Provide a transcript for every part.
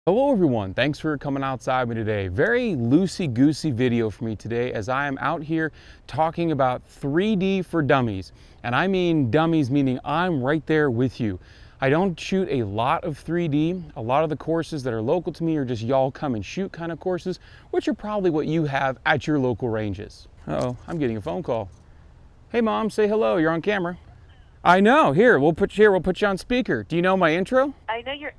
Hello everyone, thanks for coming outside with me today. Very loosey-goosey video for me today as I am out here talking about 3D for dummies. And I mean dummies meaning I'm right there with you. I don't shoot a lot of 3D. A lot of the courses that are local to me are just y'all come and shoot kind of courses, which are probably what you have at your local ranges. Uh-oh, I'm getting a phone call. Hey mom, say hello, you're on camera. I know, here, we'll put you on speaker. Do you know my intro? I know your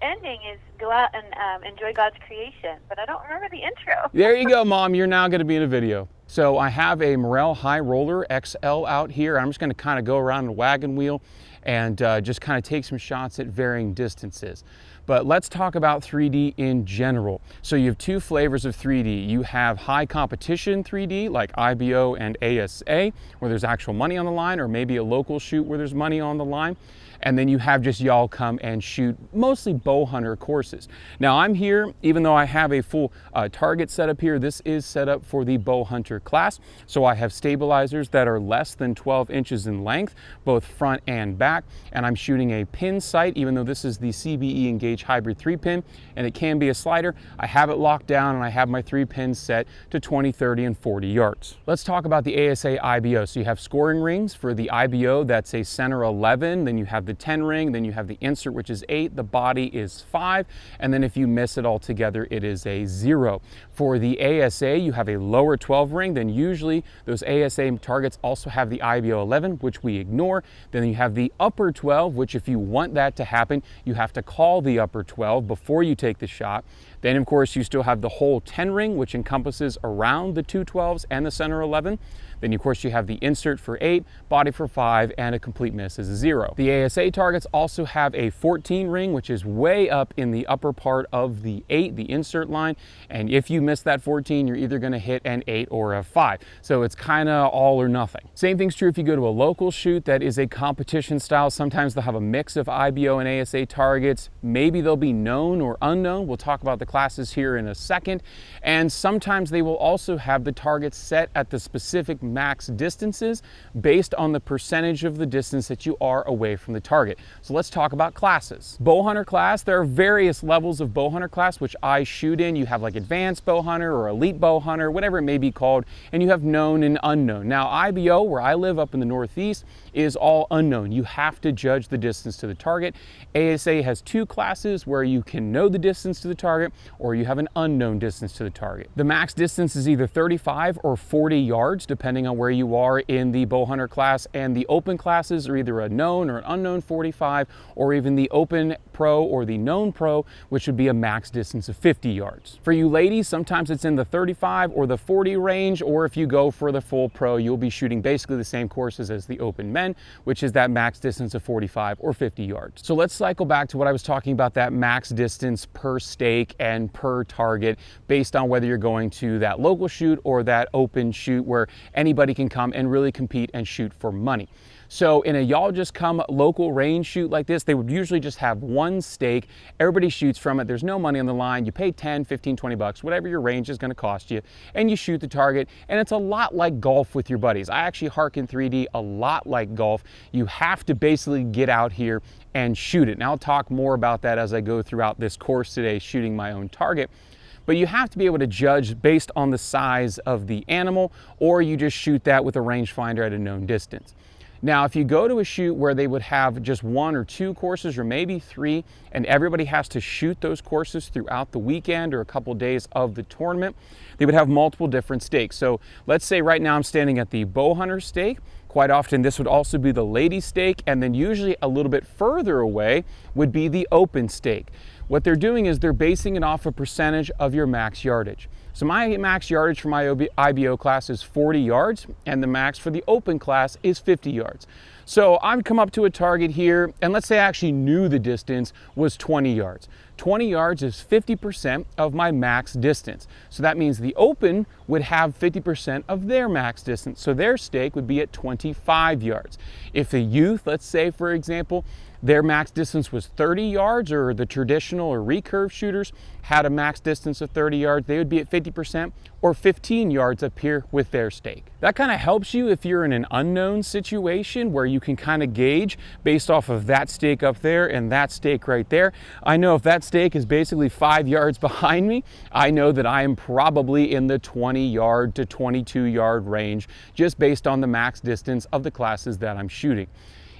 ending is go out and enjoy God's creation, but I don't remember the intro. There you go, Mom. You're now going to be in a video. So I have a Morel High Roller XL out here. I'm just going to kind of go around the wagon wheel and just kind of take some shots at varying distances. But let's talk about 3D in general. So you have two flavors of 3D. You have high competition 3D like IBO and ASA, where there's actual money on the line, or maybe a local shoot where there's money on the line. And then you have just y'all come and shoot mostly bow hunter courses. Now I'm here, even though I have a full target set up here, this is set up for the bow hunter class. So I have stabilizers that are less than 12 inches in length, both front and back. And I'm shooting a pin sight, even though this is the CBE Engage Hybrid 3-pin, and it can be a slider. I have it locked down and I have my 3 pins set to 20, 30, and 40 yards. Let's talk about the ASA IBO. So you have scoring rings for the IBO, that's a center 11, then you have the 10 ring, then you have the insert, which is 8, the body is 5, and then if you miss it altogether, it is a 0. For the ASA, you have a lower 12 ring, then usually those ASA targets also have the IBO 11, which we ignore. Then you have the upper 12, which if you want that to happen, you have to call the upper 12 before you take the shot. Then of course you still have the whole 10 ring, which encompasses around the 2 12s and the center 11. Then of course you have the insert for 8, body for 5, and a complete miss is a 0. The ASA targets also have a 14 ring, which is way up in the upper part of the 8, the insert line. And if you miss that 14, you're either gonna hit an 8 or a 5. So it's kind of all or nothing. Same thing's true if you go to a local shoot that is a competition style. Sometimes they'll have a mix of IBO and ASA targets. Maybe they'll be known or unknown. We'll talk about the classes here in a second. And sometimes they will also have the targets set at the specific max distances based on the percentage of the distance that you are away from the target. So let's talk about classes. Bowhunter class, there are various levels of bowhunter class which I shoot in. You have like advanced bowhunter or elite bowhunter, whatever it may be called, and you have known and unknown. Now IBO, where I live up in the Northeast, is all unknown. You have to judge the distance to the target. ASA has 2 classes where you can know the distance to the target or you have an unknown distance to the target. The max distance is either 35 or 40 yards depending on where you are in the bowhunter class, and the open classes are either a known or an unknown 45, or even the open pro or the known pro, which would be a max distance of 50 yards. For you ladies, sometimes it's in the 35 or the 40 range, or if you go for the full pro, you'll be shooting basically the same courses as the open men, which is that max distance of 45 or 50 yards. So let's cycle back to what I was talking about, that max distance per stake and per target based on whether you're going to that local shoot or that open shoot where anybody can come and really compete and shoot for money. So in a y'all just come local range shoot like this, they would usually just have one stake. Everybody shoots from it. There's no money on the line. You pay 10, 15, 20 bucks, whatever your range is going to cost you, and you shoot the target. And it's a lot like golf with your buddies. I actually hearken 3D a lot like golf. You have to basically get out here and shoot it. And I'll talk more about that as I go throughout this course today, shooting my own target. But you have to be able to judge based on the size of the animal, or you just shoot that with a rangefinder at a known distance. Now, if you go to a shoot where they would have just 1 or 2 courses, or maybe 3, and everybody has to shoot those courses throughout the weekend or a couple days of the tournament, they would have multiple different stakes. So let's say right now I'm standing at the Bowhunter stake. Quite often this would also be the lady stake, and then usually a little bit further away would be the open stake. What they're doing is they're basing it off a percentage of your max yardage. So my max yardage for my IBO class is 40 yards, and the max for the open class is 50 yards. So I'd come up to a target here, and let's say I actually knew the distance was 20 yards. 20 yards is 50% of my max distance. So that means the open would have 50% of their max distance. So their stake would be at 25 yards. If the youth, let's say for example, their max distance was 30 yards, or the traditional or recurve shooters had a max distance of 30 yards, they would be at 50%, or 15 yards up here with their stake. That kind of helps you if you're in an unknown situation where you can kind of gauge based off of that stake up there and that stake right there. I know if that stake is basically 5 yards behind me, I know that I am probably in the 20 yard to 22 yard range just based on the max distance of the classes that I'm shooting.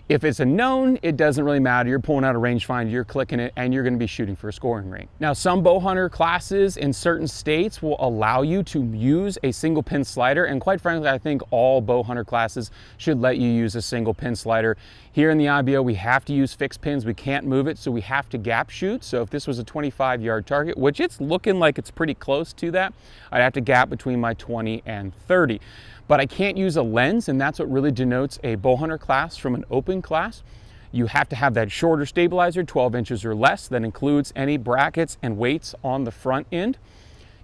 If it's a known, it doesn't really matter. You're pulling out a rangefinder, you're clicking it, and you're going to be shooting for a scoring range. Now, some bow hunter classes in certain states will allow you to use a single pin slider, and quite frankly, I think all bow hunter classes should let you use a single pin slider. Here in the IBO, we have to use fixed pins. We can't move it, so we have to gap shoot. So if this was a 25-yard target, which it's looking like it's pretty close to that, I'd have to gap between my 20 and 30. But I can't use a lens, and that's what really denotes a bow hunter class from an open class. You have to have that shorter stabilizer, 12 inches or less. That includes any brackets and weights on the front end.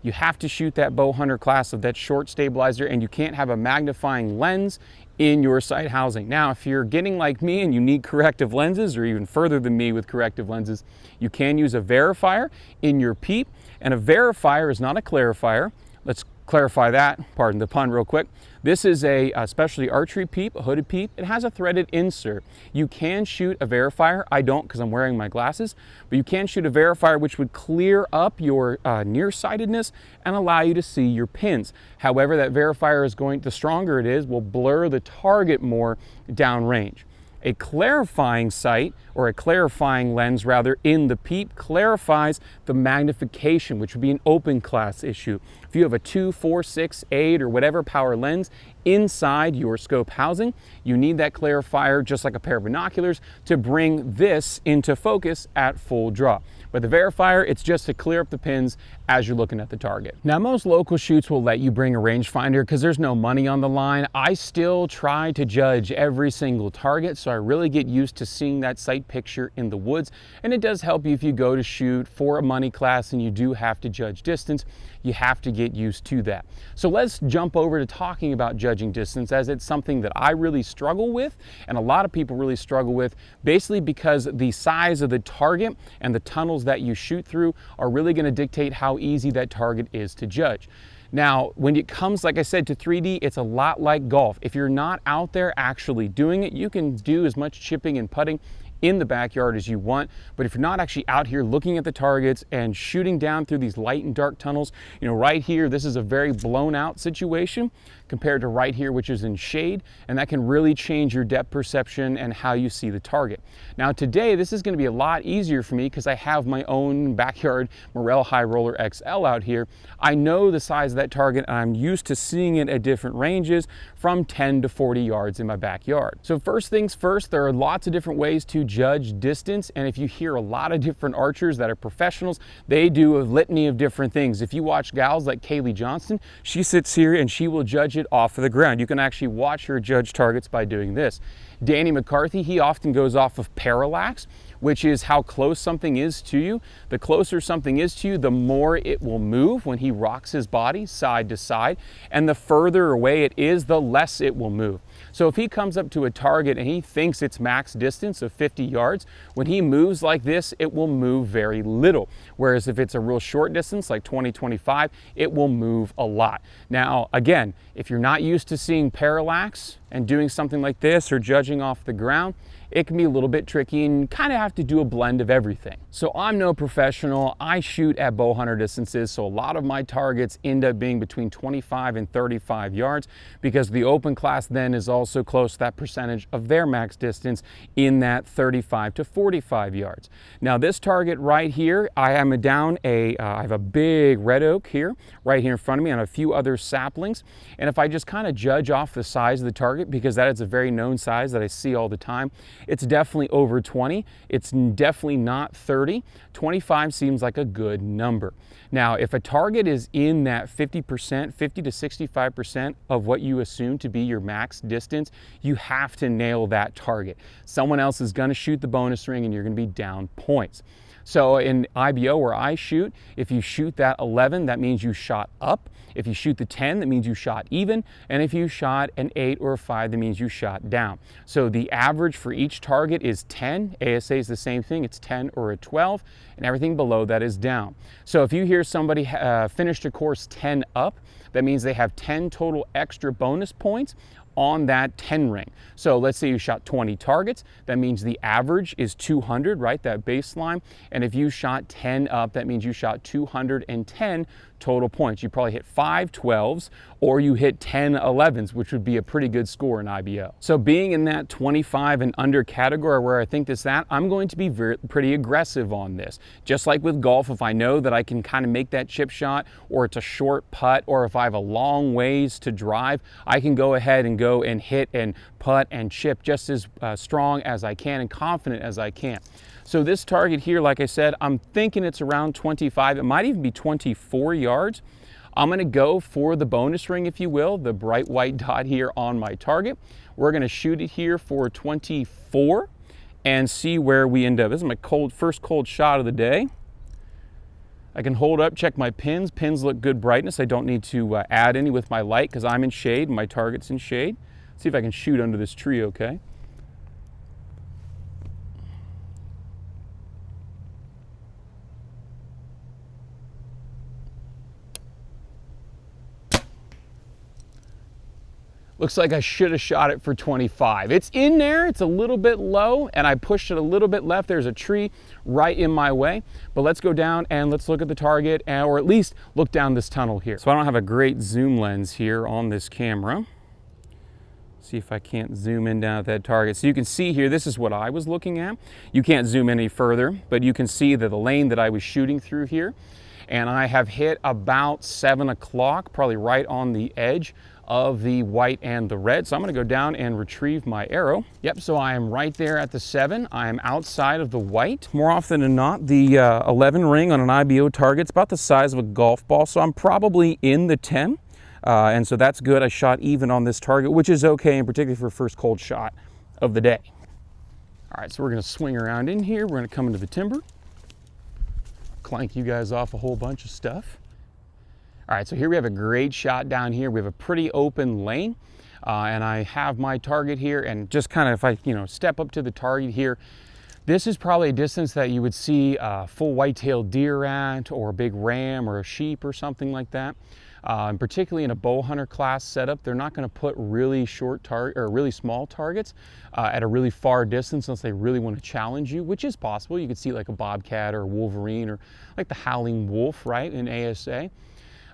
You have to shoot that bow hunter class of that short stabilizer, and you can't have a magnifying lens in your sight housing. Now, if you're getting like me and you need corrective lenses, or even further than me with corrective lenses, you can use a verifier in your peep, and a verifier is not a clarifier. Let's clarify that, pardon the pun real quick. This is a specialty archery peep, a hooded peep. It has a threaded insert. You can shoot a verifier. I don't because I'm wearing my glasses, but you can shoot a verifier which would clear up your nearsightedness and allow you to see your pins. However, that verifier is going, the stronger it is, will blur the target more downrange. A clarifying sight, or a clarifying lens rather, in the peep clarifies the magnification, which would be an open class issue. If you have a 2, 4, 6, 8, or whatever power lens inside your scope housing, you need that clarifier, just like a pair of binoculars, to bring this into focus at full draw. But the verifier, it's just to clear up the pins as you're looking at the target. Now, most local shoots will let you bring a rangefinder because there's no money on the line. I still try to judge every single target, so I really get used to seeing that sight picture in the woods. And it does help you if you go to shoot for a money class and you do have to judge distance. You have to get used to that. So let's jump over to talking about judging distance, as it's something that I really struggle with, and a lot of people really struggle with, basically because the size of the target and the tunnels that you shoot through are really going to dictate how easy that target is to judge. Now, when it comes, like I said, to 3D, it's a lot like golf. If you're not out there actually doing it, you can do as much chipping and putting in the backyard as you want, but if you're not actually out here looking at the targets and shooting down through these light and dark tunnels, you know, right here, this is a very blown out situation compared to right here, which is in shade, and that can really change your depth perception and how you see the target. Now today, this is going to be a lot easier for me because I have my own backyard Morel High Roller XL out here. I know the size of that target, and I'm used to seeing it at different ranges from 10 to 40 yards in my backyard. So first things first, there are lots of different ways to judge distance, and if you hear a lot of different archers that are professionals, they do a litany of different things. If you watch gals like Kaylee Johnston, she sits here and she will judge it off of the ground. You can actually watch her judge targets by doing this. Danny McCarthy, he often goes off of parallax, which is how close something is to you. The closer something is to you, the more it will move when he rocks his body side to side, and the further away it is, the less it will move. So if he comes up to a target and he thinks it's max distance of 50 yards, when he moves like this, it will move very little. Whereas if it's a real short distance, like 20, 25, it will move a lot. Now, again, if you're not used to seeing parallax and doing something like this or judging off the ground, it can be a little bit tricky and kind of have to do a blend of everything. So I'm no professional. I shoot at bow hunter distances, so a lot of my targets end up being between 25 and 35 yards because the open class then is also close to that percentage of their max distance in that 35 to 45 yards. Now this target right here, I have a big red oak here, right here in front of me, and a few other saplings. And if I just kind of judge off the size of the target, because that is a very known size that I see all the time, it's definitely over 20. It's definitely not 30. 25 seems like a good number. Now, if a target is in that 50%, 50 to 65% of what you assume to be your max distance, you have to nail that target. Someone else is going to shoot the bonus ring and you're going to be down points. So in IBO where I shoot, if you shoot that 11, that means you shot up. If you shoot the 10, that means you shot even. And if you shot an 8 or a 5, that means you shot down. So the average for each each target is 10. ASA is the same thing, it's 10 or a 12, and everything below that is down. So if you hear somebody finished a course 10 up, that means they have 10 total extra bonus points on that 10 ring. So let's say you shot 20 targets, that means the average is 200, right, that baseline. And if you shot 10 up, that means you shot 210 total points. You probably hit 5 12s or you hit 10 11s, which would be a pretty good score in IBO. So being in that 25 and under category where I think this at, I'm going to be pretty aggressive on this. Just like with golf, if I know that I can kind of make that chip shot, or it's a short putt, or if I have a long ways to drive, I can go ahead and go and hit and putt and chip just as strong as I can and confident as I can. So this target here, like I said, I'm thinking it's around 25. It might even be 24 yards. I'm gonna go for the bonus ring, if you will, the bright white dot here on my target. We're gonna shoot it here for 24 and see where we end up. This is my first cold shot of the day. I can hold up, check my pins. Pins look good brightness. I don't need to add any with my light because I'm in shade, my target's in shade. See if I can shoot under this tree okay. Looks like I should have shot it for 25. It's in there, it's a little bit low, and I pushed it a little bit left. There's a tree right in my way. But let's go down and let's look at the target, or at least look down this tunnel here. So I don't have a great zoom lens here on this camera. See if I can't zoom in down at that target. So you can see here, this is what I was looking at. You can't zoom any further, but you can see that the lane that I was shooting through here, and I have hit about 7 o'clock, probably right on the edge of the white and the red. So I'm gonna go down and retrieve my arrow. Yep, so I am right there at the 7. I am outside of the white. More often than not, the 11 ring on an IBO target's about the size of a golf ball, so I'm probably in the 10. And so that's good. I shot even on this target, which is okay, and particularly for first cold shot of the day. All right, so we're gonna swing around in here. We're gonna come into the timber, clank you guys off a whole bunch of stuff. All right, so here we have a great shot down here. We have a pretty open lane, and I have my target here, and just kind of, if I step up to the target here, this is probably a distance that you would see a full white-tailed deer at, or a big ram or a sheep or something like that. And particularly in a Bowhunter class setup, they're not going to put really short or really small targets at a really far distance unless they really want to challenge you, which is possible. You could see like a bobcat or a wolverine or like the howling wolf, right, in ASA.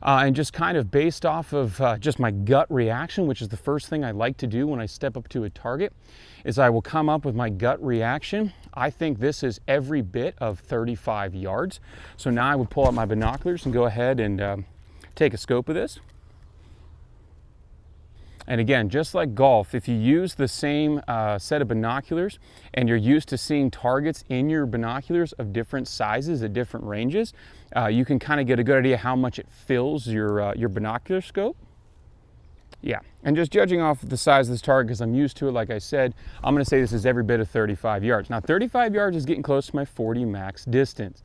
And just kind of based off of just my gut reaction, which is the first thing I like to do when I step up to a target, is I will come up with my gut reaction. I think this is every bit of 35 yards. So now I would pull out my binoculars and go ahead and take a scope of this. And again, just like golf, if you use the same set of binoculars and you're used to seeing targets in your binoculars of different sizes at different ranges, you can kind of get a good idea how much it fills your binocular scope. Yeah, and just judging off the size of this target, because I'm used to it, like I said, I'm gonna say this is every bit of 35 yards. Now 35 yards is getting close to my 40 max distance.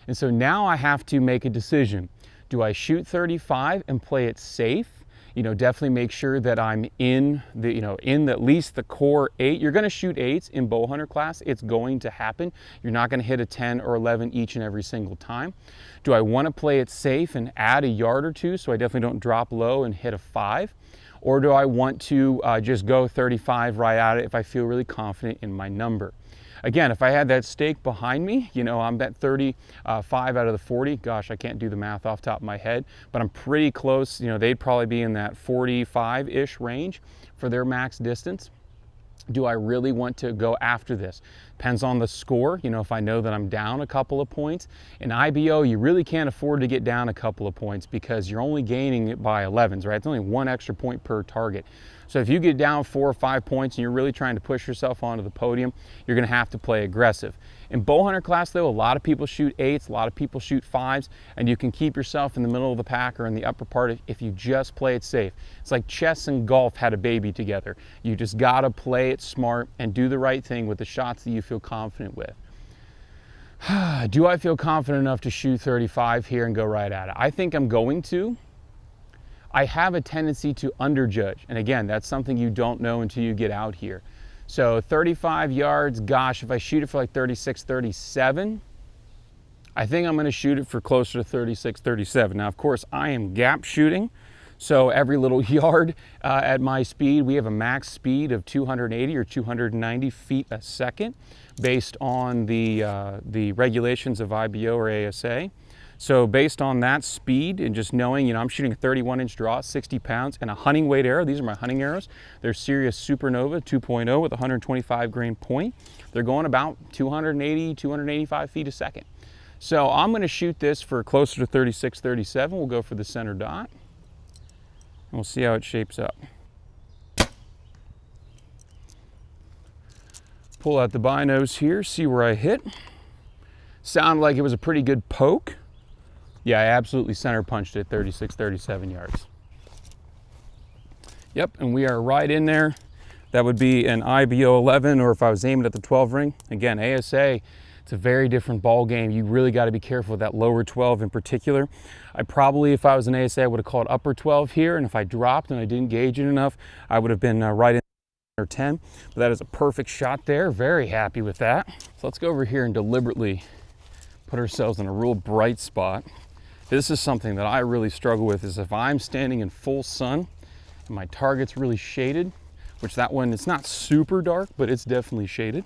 And so now I have to make a decision. Do I shoot 35 and play it safe? Definitely make sure that I'm in at least the core 8. You're gonna shoot 8s in Bowhunter class. It's going to happen. You're not gonna hit a 10 or 11 each and every single time. Do I wanna play it safe and add a yard or two so I definitely don't drop low and hit a 5? Or do I want to just go 35 right at it if I feel really confident in my number? Again, if I had that stake behind me, I'm at 35 out of the 40. Gosh, I can't do the math off the top of my head, but I'm pretty close. They'd probably be in that 45-ish range for their max distance. Do I really want to go after this? Depends on the score. If I know that I'm down a couple of points. In IBO, you really can't afford to get down a couple of points because you're only gaining it by 11s, right? It's only 1 extra point per target. So if you get down 4 or 5 points and you're really trying to push yourself onto the podium, you're gonna have to play aggressive. In Bowhunter class though, a lot of people shoot 8s, a lot of people shoot 5s, and you can keep yourself in the middle of the pack or in the upper part if you just play it safe. It's like chess and golf had a baby together. You just gotta play it smart and do the right thing with the shots that you feel confident with. Do I feel confident enough to shoot 35 here and go right at it? I think I'm going to. I have a tendency to underjudge. And again, that's something you don't know until you get out here. So 35 yards, gosh, if I shoot it for like 36, 37, I think I'm gonna shoot it for closer to 36, 37. Now, of course, I am gap shooting. So every little yard at my speed, we have a max speed of 280 or 290 feet a second based on the regulations of IBO or ASA. So based on that speed and just knowing, you know, I'm shooting a 31-inch draw, 60 pounds, and a hunting weight arrow. These are my hunting arrows. They're Sirius Supernova 2.0 with 125 grain point. They're going about 280, 285 feet a second. So I'm gonna shoot this for closer to 36, 37. We'll go for the center dot. And we'll see how it shapes up. Pull out the binos here, see where I hit. Sounded like it was a pretty good poke. Yeah, I absolutely center punched it 36, 37 yards. Yep, and we are right in there. That would be an IBO 11, or if I was aiming at the 12 ring. Again, ASA, it's a very different ball game. You really got to be careful with that lower 12 in particular. I probably, if I was an ASA, I would have called upper 12 here, and if I dropped and I didn't gauge it enough, I would have been right in or 10. But that is a perfect shot there. Very happy with that. So let's go over here and deliberately put ourselves in a real bright spot. This is something that I really struggle with, is if I'm standing in full sun and my target's really shaded, which that one, it's not super dark, but it's definitely shaded.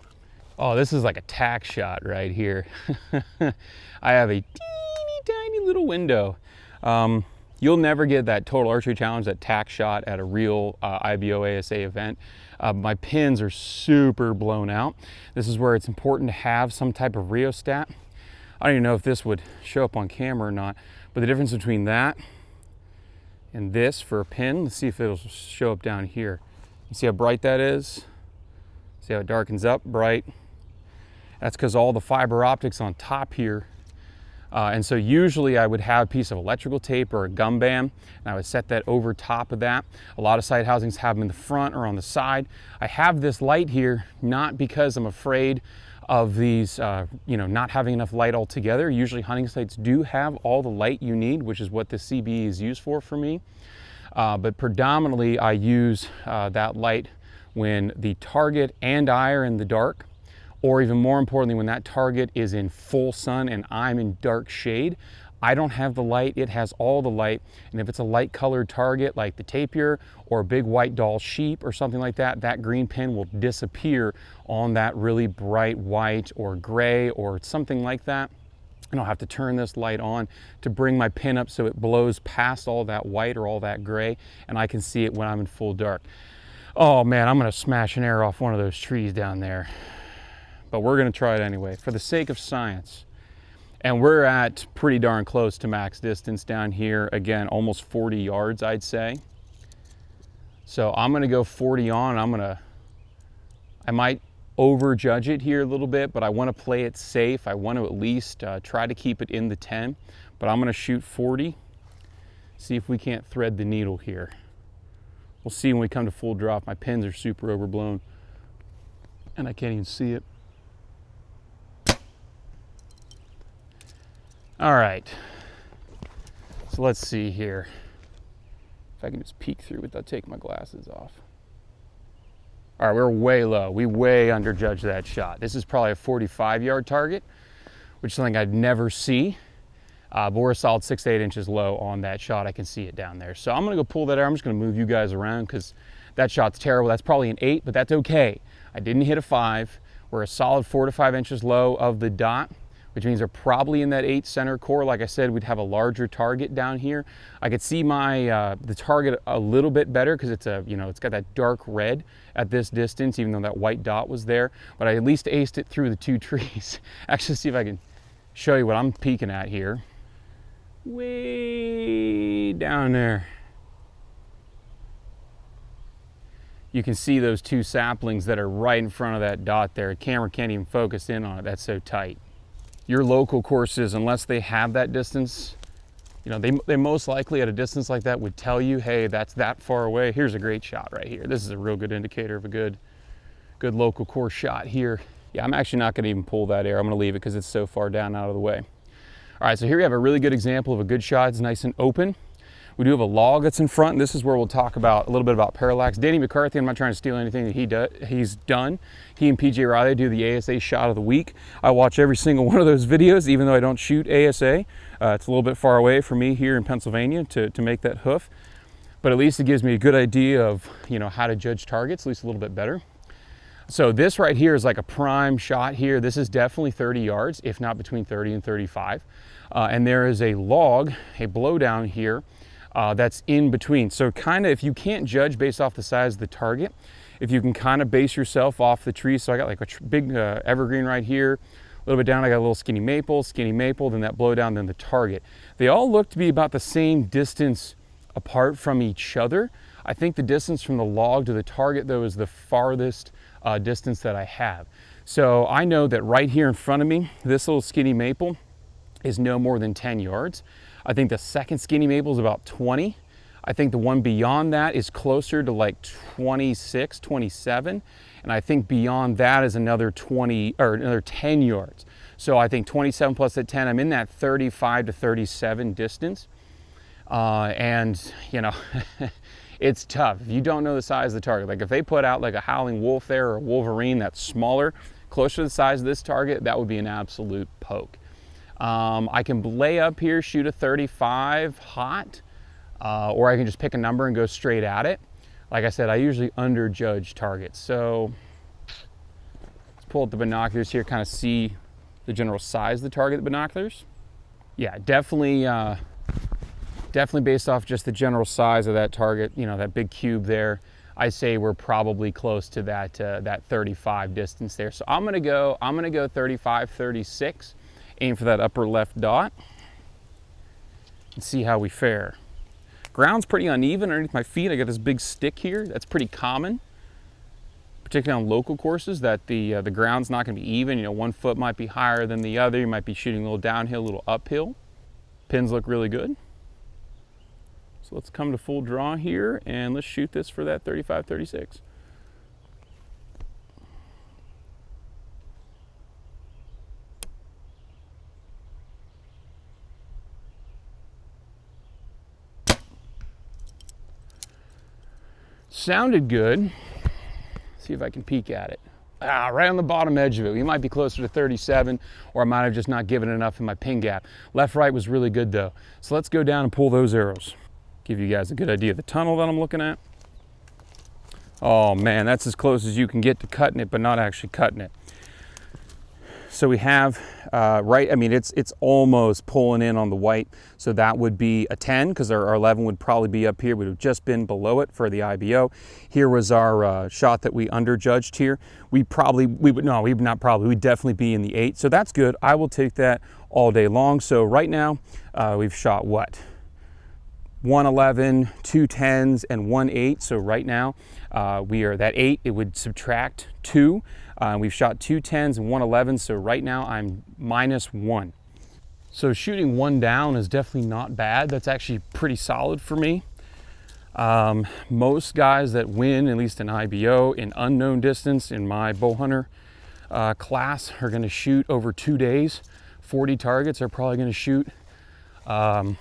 Oh, this is like a tack shot right here. I have a teeny tiny little window. You'll never get that total archery challenge, that tack shot at a real IBO ASA event. My pins are super blown out. This is where it's important to have some type of rheostat. I don't even know if this would show up on camera or not, but the difference between that and this for a pin, let's see if it'll show up down here. You see how bright that is? See how it darkens up, bright? That's because all the fiber optics on top here. And so usually I would have a piece of electrical tape or a gum band, and I would set that over top of that. A lot of site housings have them in the front or on the side. I have this light here, not because I'm afraid of these, you know, not having enough light altogether. Usually hunting sites do have all the light you need, which is what the CBE is used for me. But predominantly I use that light when the target and I are in the dark, or even more importantly, when that target is in full sun and I'm in dark shade. I don't have the light, it has all the light. And if it's a light colored target like the tapir or a big white doll sheep or something like that, that green pin will disappear on that really bright white or gray or something like that. And I'll have to turn this light on to bring my pin up so it blows past all that white or all that gray, and I can see it when I'm in full dark. Oh man, I'm gonna smash an arrow off one of those trees down there. But we're gonna try it anyway, for the sake of science. And we're at pretty darn close to max distance down here. Again, almost 40 yards, I'd say. So I'm gonna go 40 on. I might overjudge it here a little bit, but I wanna play it safe. I want to at least try to keep it in the 10, but I'm gonna shoot 40. See if we can't thread the needle here. We'll see when we come to full drop. My pins are super overblown and I can't even see it. All right, so let's see here. If I can just peek through without taking my glasses off. All right, we're way low. We way underjudged that shot. This is probably a 45-yard target, which is something I'd never see. But we're a solid 6 to 8 inches low on that shot. I can see it down there. So I'm gonna go pull that arrow. I'm just gonna move you guys around because that shot's terrible. That's probably an 8, but that's okay. I didn't hit a 5. We're a solid 4 to 5 inches low of the dot, which means they're probably in that 8 center core. Like I said, we'd have a larger target down here. I could see my the target a little bit better because it's a, you know, it's got that dark red at this distance, even though that white dot was there. But I at least aced it through the 2 trees. Actually, see if I can show you what I'm peeking at here. Way down there. You can see those 2 saplings that are right in front of that dot there. The camera can't even focus in on it. That's so tight. Your local courses, unless they have that distance, you know, they most likely at a distance like that would tell you, hey, that's that far away. Here's a great shot right here. This is a real good indicator of a good local course shot here. Yeah, I'm actually not gonna even pull that arrow. I'm gonna leave it because it's so far down out of the way. All right, so here we have a really good example of a good shot. It's nice and open. We do have a log that's in front, and this is where we'll talk about a little bit about parallax. Danny McCarthy, I'm not trying to steal anything that he's done. He and PJ Riley do the ASA shot of the week. I watch every single one of those videos, even though I don't shoot ASA. It's a little bit far away for me here in Pennsylvania to make that hoof, but at least it gives me a good idea of, you know, how to judge targets, at least a little bit better. So this right here is like a prime shot here. This is definitely 30 yards, if not between 30 and 35. And there is a log, a blowdown here, that's in between. So kind of, if you can't judge based off the size of the target, if you can kind of base yourself off the tree. So I got like a big evergreen right here, a little bit down I got a little skinny maple, then that blowdown, then the target. They all look to be about the same distance apart from each other. I think the distance from the log to the target though is the farthest distance that I have. So I know that right here in front of me, this little skinny maple is no more than 10 yards. I think the second skinny maple is about 20. I think the one beyond that is closer to like 26, 27. And I think beyond that is another 20 or another 10 yards. So I think 27 plus that 10, I'm in that 35 to 37 distance. And you know, it's tough. If you don't know the size of the target, like if they put out like a howling wolf there or a wolverine that's smaller, closer to the size of this target, that would be an absolute poke. I can lay up here, shoot a 35 hot, or I can just pick a number and go straight at it. Like I said, I usually underjudge targets. So let's pull up the binoculars here, kind of see the general size of the target with binoculars. Yeah, definitely based off just the general size of that target, you know, that big cube there, I say we're probably close to that that 35 distance there. So I'm gonna go 35, 36. Aim for that upper left dot and see how we fare. Ground's pretty uneven underneath my feet. I got this big stick here. That's pretty common, particularly on local courses, that the ground's not going to be even. You know, one foot might be higher than the other. You might be shooting a little downhill, a little uphill. Pins look really good. So let's come to full draw here and let's shoot this for that 35, 36. Sounded good. See if I can peek at it. Right on the bottom edge of it. We might be closer to 37, or I might have just not given enough in my pin gap. Left, right was really good though. So let's go down and pull those arrows. Give you guys a good idea of the tunnel that I'm looking at. Oh man, that's as close as you can get to cutting it, but not actually cutting it. So we have, right, I mean, it's almost pulling in on the white. So that would be a 10, because our 11 would probably be up here. We'd have just been below it for the IBO. Here was our shot that we underjudged here. We'd definitely be in the 8. So that's good. I will take that all day long. So right now, we've shot what? 111, 2 10s, and 1 8. So right now, we are that 8, it would subtract 2. We've shot 2 10s and 1 11, so right now I'm -1. So shooting 1 down is definitely not bad. That's actually pretty solid for me. Most guys that win, at least in IBO, in unknown distance in my Bowhunter class, are gonna shoot over 2 days. 40 targets are probably gonna shoot, I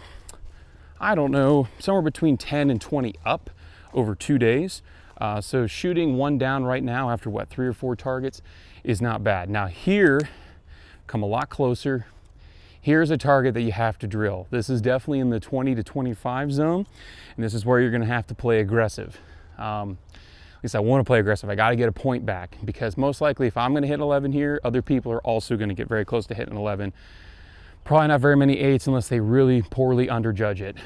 don't know, somewhere between 10 and 20 up over 2 days. So shooting 1 down right now after what, 3 or 4 targets is not bad. Now here, come a lot closer. Here's a target that you have to drill. This is definitely in the 20 to 25 zone. And this is where you're gonna have to play aggressive. At least I wanna play aggressive. I gotta get a point back, because most likely if I'm gonna hit 11 here, other people are also gonna get very close to hitting 11. Probably not very many 8s unless they really poorly underjudge it,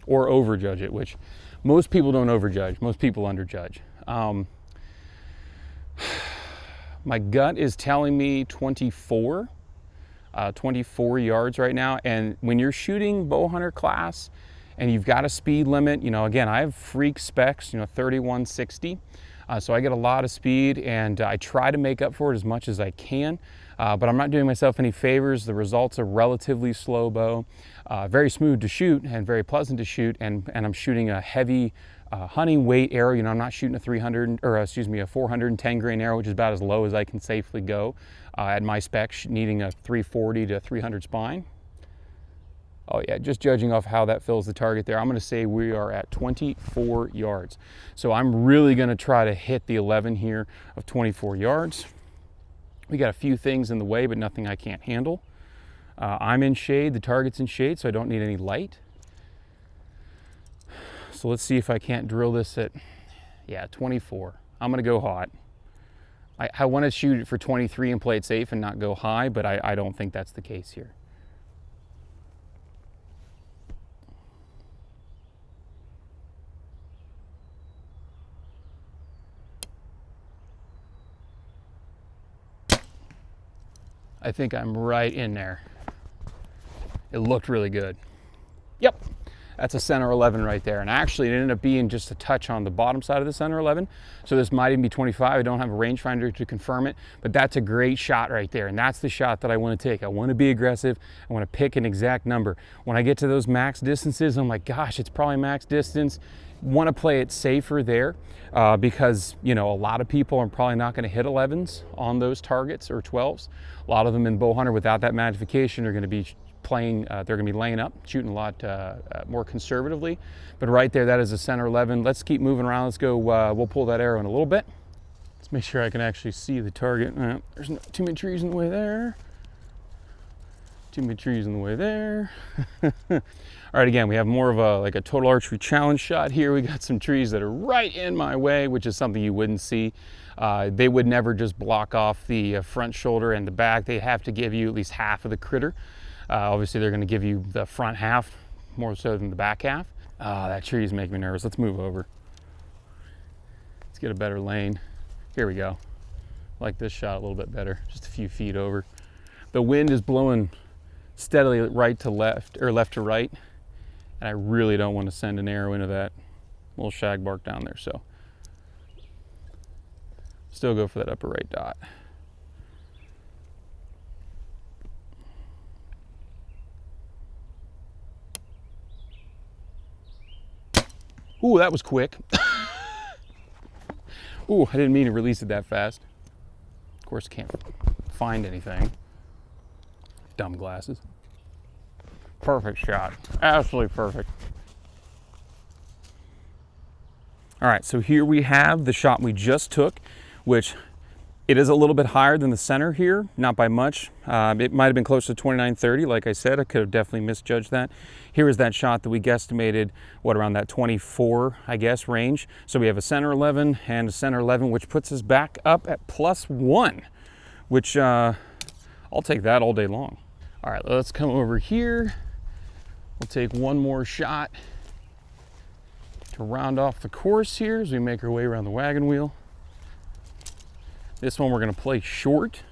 or overjudge it, which most people don't overjudge, most people underjudge. My gut is telling me 24 yards right now. And when you're shooting Bowhunter class and you've got a speed limit, you know, again, I have freak specs, you know, 3160. So I get a lot of speed, and I try to make up for it as much as I can. But I'm not doing myself any favors. The results are relatively slow bow, very smooth to shoot and very pleasant to shoot. And I'm shooting a heavy hunting weight arrow. You know, I'm not shooting a 410 grain arrow, which is about as low as I can safely go at my specs, needing a 340 to 300 spine. Oh yeah, just judging off how that fills the target there, I'm gonna say we are at 24 yards. So I'm really gonna try to hit the 11 here of 24 yards. We got a few things in the way, but nothing I can't handle. I'm in shade, the target's in shade, so I don't need any light. So let's see if I can't drill this at, yeah, 24. I'm gonna go hot. I wanna shoot it for 23 and play it safe and not go high, but I don't think that's the case here. I think I'm right in there. It looked really good. Yep, that's a center 11 right there. And actually it ended up being just a touch on the bottom side of the center 11. So this might even be 25. I don't have a rangefinder to confirm it, but that's a great shot right there. And that's the shot that I want to take. I want to be aggressive. I want to pick an exact number. When I get to those max distances, I'm like, gosh, it's probably max distance. Want to play it safer there because, you know, a lot of people are probably not going to hit 11s on those targets or 12s. A lot of them in Bowhunter without that magnification are going to be playing, they're going to be laying up, shooting a lot more conservatively. But right there, that is a center 11. Let's keep moving around. Let's go, we'll pull that arrow in a little bit. Let's make sure I can actually see the target. There's not too many trees in the way there. Too many trees in the way there. All right, again, we have more of a like a total archery challenge shot here. We got some trees that are right in my way, which is something you wouldn't see. They would never just block off the front shoulder and the back. They have to give you at least half of the critter. Obviously, they're gonna give you the front half more so than the back half. That tree is making me nervous. Let's move over. Let's get a better lane. Here we go. I like this shot a little bit better, just a few feet over. The wind is blowing steadily right to left, or left to right, and I really don't want to send an arrow into that little shagbark down there, so still go for that upper right dot. Ooh, that was quick. Ooh, I didn't mean to release it that fast. Of course, can't find anything. Dumb glasses. Perfect shot, absolutely perfect. All right, so here we have the shot we just took, which it is a little bit higher than the center here, not by much. It might have been close to 29-30, like I said. I could have definitely misjudged that. Here is that shot that we guesstimated, what, around that 24, I guess, range. So we have a center 11 and a center 11, which puts us back up at +1, which I'll take that all day long. All right, let's come over here. We'll take one more shot to round off the course here as we make our way around the wagon wheel. This one we're gonna play short,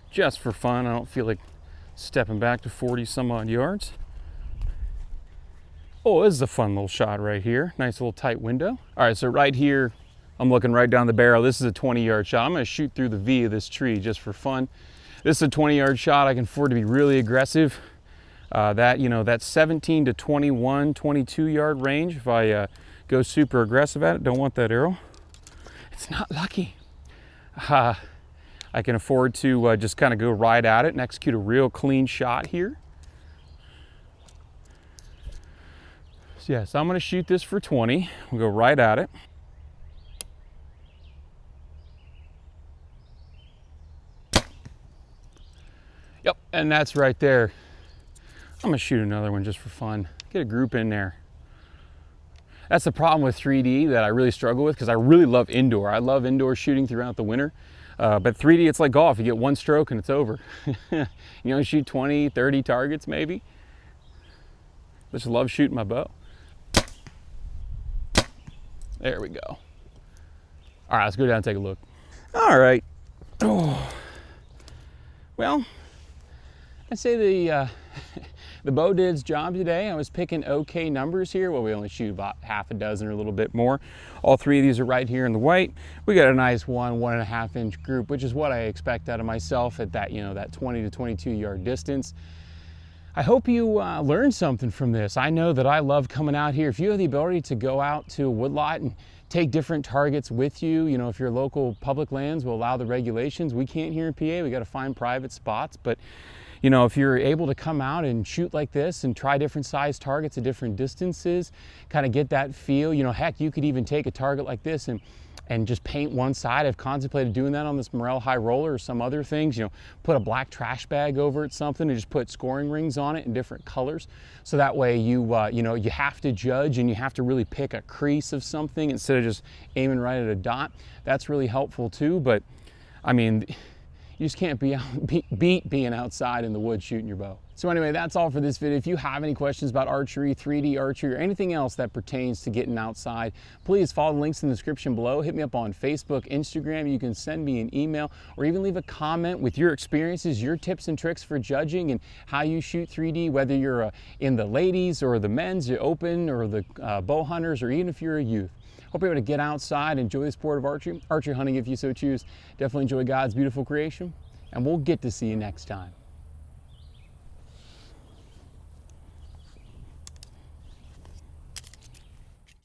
just for fun. I don't feel like stepping back to 40 some odd yards. Oh, this is a fun little shot right here. Nice little tight window. All right, so right here, I'm looking right down the barrel. This is a 20-yard shot. I'm gonna shoot through the V of this tree just for fun. This is a 20-yard shot. I can afford to be really aggressive. That 17 to 21, 22-yard range, if I go super aggressive at it, don't want that arrow. It's not lucky. I can afford to just kind of go right at it and execute a real clean shot here. So yeah, so I'm gonna shoot this for 20. We'll go right at it. Yep, and that's right there. I'm gonna shoot another one just for fun. Get a group in there. That's the problem with 3D that I really struggle with, because I really love indoor. I love indoor shooting throughout the winter. But 3D, it's like golf. You get one stroke and it's over. You only shoot 20, 30 targets maybe. I just love shooting my bow. There we go. All right, let's go down and take a look. All right. Oh. Well, I'd say the bow did its job today. I was picking okay numbers here. Well, we only shoot about half a dozen or a little bit more. All three of these are right here in the white. We got a nice 1.5 inch group, which is what I expect out of myself at that, that 20 to 22 yard distance. I hope you learned something from this. I know that I love coming out here. If you have the ability to go out to a woodlot and take different targets with you. You know, if your local public lands will allow the regulations, we can't here in PA, we got to find private spots. But you know, if you're able to come out and shoot like this and try different size targets at different distances, kind of get that feel, you know, heck, you could even take a target like this and just paint one side. I've contemplated doing that on this Morel high roller or some other things, you know, put a black trash bag over it, something, and just put scoring rings on it in different colors. So that way you know, you have to judge and you have to really pick a crease of something instead of just aiming right at a dot. That's really helpful too. But I mean, you just can't beat being outside in the woods shooting your bow. So anyway, that's all for this video. If you have any questions about archery, 3D archery, or anything else that pertains to getting outside, please follow the links in the description below. Hit me up on Facebook, Instagram. You can send me an email or even leave a comment with your experiences, your tips and tricks for judging and how you shoot 3D, whether you're in the ladies or the men's, the open or the bow hunters, or even if you're a youth. Hope you're able to get outside, enjoy the sport of archery hunting if you so choose. Definitely enjoy God's beautiful creation, and we'll get to see you next time.